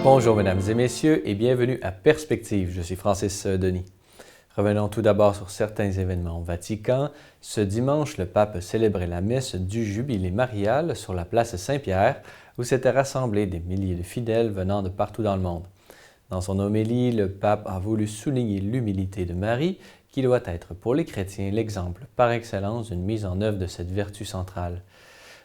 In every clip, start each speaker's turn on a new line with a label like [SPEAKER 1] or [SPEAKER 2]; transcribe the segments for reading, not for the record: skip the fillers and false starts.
[SPEAKER 1] Bonjour mesdames et messieurs et bienvenue à Perspective, je suis Francis Denis. Revenons tout d'abord sur certains événements au Vatican. Ce dimanche, le pape célébrait la messe du Jubilé marial sur la place Saint-Pierre où s'étaient rassemblés des milliers de fidèles venant de partout dans le monde. Dans son homélie, le pape a voulu souligner l'humilité de Marie qui doit être pour les chrétiens l'exemple par excellence d'une mise en œuvre de cette vertu centrale.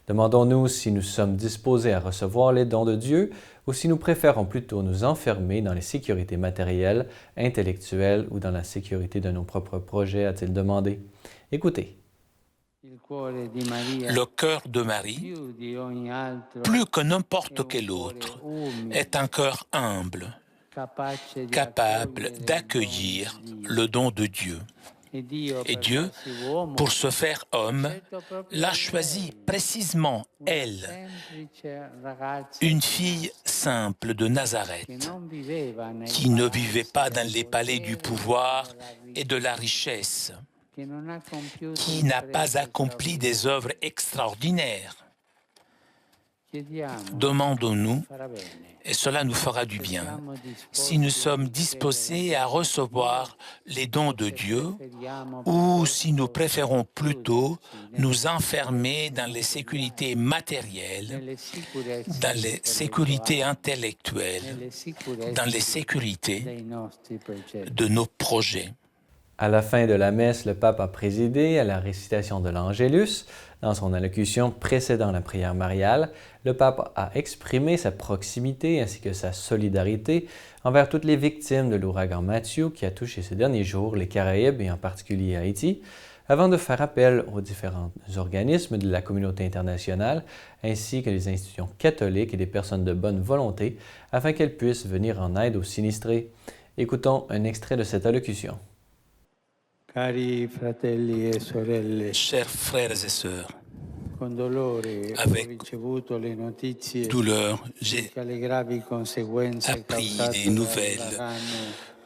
[SPEAKER 1] Demandons-nous si nous sommes disposés à recevoir les dons de Dieu ou si nous préférons plutôt nous enfermer dans les sécurités matérielles, intellectuelles ou dans la sécurité de nos propres projets, a-t-il demandé. Écoutez.
[SPEAKER 2] Le cœur de Marie, plus que n'importe quel autre, est un cœur humble, capable d'accueillir le don de Dieu. Et Dieu, pour se faire homme, l'a choisie précisément, elle, une fille simple de Nazareth, qui ne vivait pas dans les palais du pouvoir et de la richesse, qui n'a pas accompli des œuvres extraordinaires. Demandons-nous, et cela nous fera du bien, si nous sommes disposés à recevoir les dons de Dieu ou si nous préférons plutôt nous enfermer dans les sécurités matérielles, dans les sécurités intellectuelles, dans les sécurités de nos projets.
[SPEAKER 1] À la fin de la messe, le pape a présidé à la récitation de l'Angélus. Dans son allocution précédant la prière mariale, le pape a exprimé sa proximité ainsi que sa solidarité envers toutes les victimes de l'ouragan Matthew qui a touché ces derniers jours les Caraïbes et en particulier Haïti, avant de faire appel aux différents organismes de la communauté internationale ainsi que les institutions catholiques et des personnes de bonne volonté afin qu'elles puissent venir en aide aux sinistrés. Écoutons un extrait de cette allocution.
[SPEAKER 2] Chers frères et sœurs, avec douleur, j'ai appris des nouvelles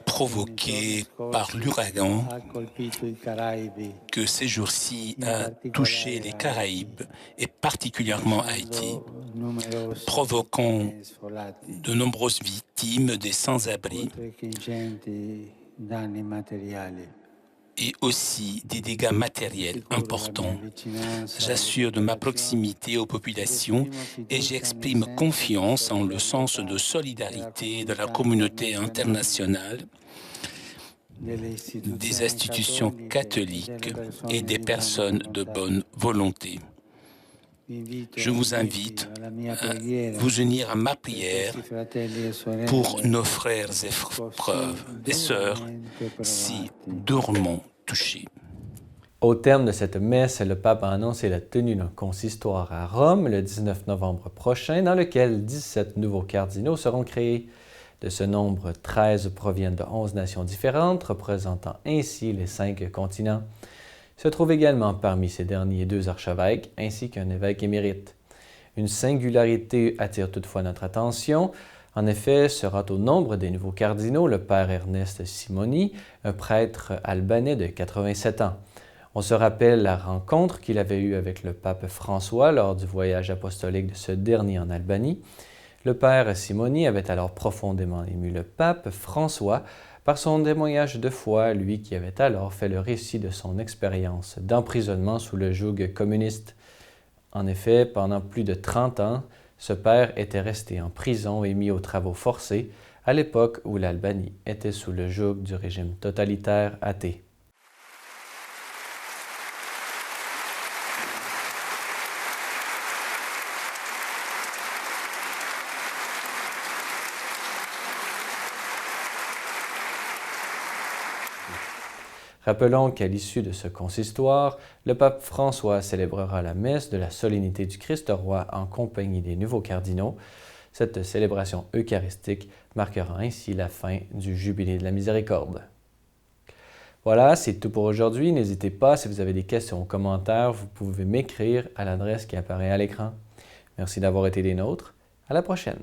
[SPEAKER 2] provoquées par l'ouragan que ces jours-ci a touché les Caraïbes et particulièrement Haïti, provoquant de nombreuses victimes, des sans-abri et aussi des dégâts matériels importants. J'assure de ma proximité aux populations et j'exprime confiance en le sens de solidarité de la communauté internationale, des institutions catholiques et des personnes de bonne volonté. Je vous invite à vous unir à ma prière pour nos frères et sœurs si durement touchés.
[SPEAKER 1] Au terme de cette messe, le pape a annoncé la tenue d'un consistoire à Rome le 19 novembre prochain, dans lequel 17 nouveaux cardinaux seront créés. De ce nombre, 13 proviennent de 11 nations différentes, représentant ainsi les 5 continents. Se trouvent également parmi ces derniers 2 archevêques ainsi qu'un évêque émérite. Une singularité attire toutefois notre attention. En effet, sera au nombre des nouveaux cardinaux le père Ernest Simoni, un prêtre albanais de 87 ans. On se rappelle la rencontre qu'il avait eue avec le pape François lors du voyage apostolique de ce dernier en Albanie. Le père Simoni avait alors profondément ému le pape François par son témoignage de foi, lui qui avait alors fait le récit de son expérience d'emprisonnement sous le joug communiste. En effet, pendant plus de 30 ans, ce père était resté en prison et mis aux travaux forcés à l'époque où l'Albanie était sous le joug du régime totalitaire athée. Rappelons qu'à l'issue de ce consistoire, le pape François célébrera la messe de la solennité du Christ roi en compagnie des nouveaux cardinaux. Cette célébration eucharistique marquera ainsi la fin du Jubilé de la Miséricorde. Voilà, c'est tout pour aujourd'hui. N'hésitez pas, si vous avez des questions ou commentaires, vous pouvez m'écrire à l'adresse qui apparaît à l'écran. Merci d'avoir été des nôtres. À la prochaine!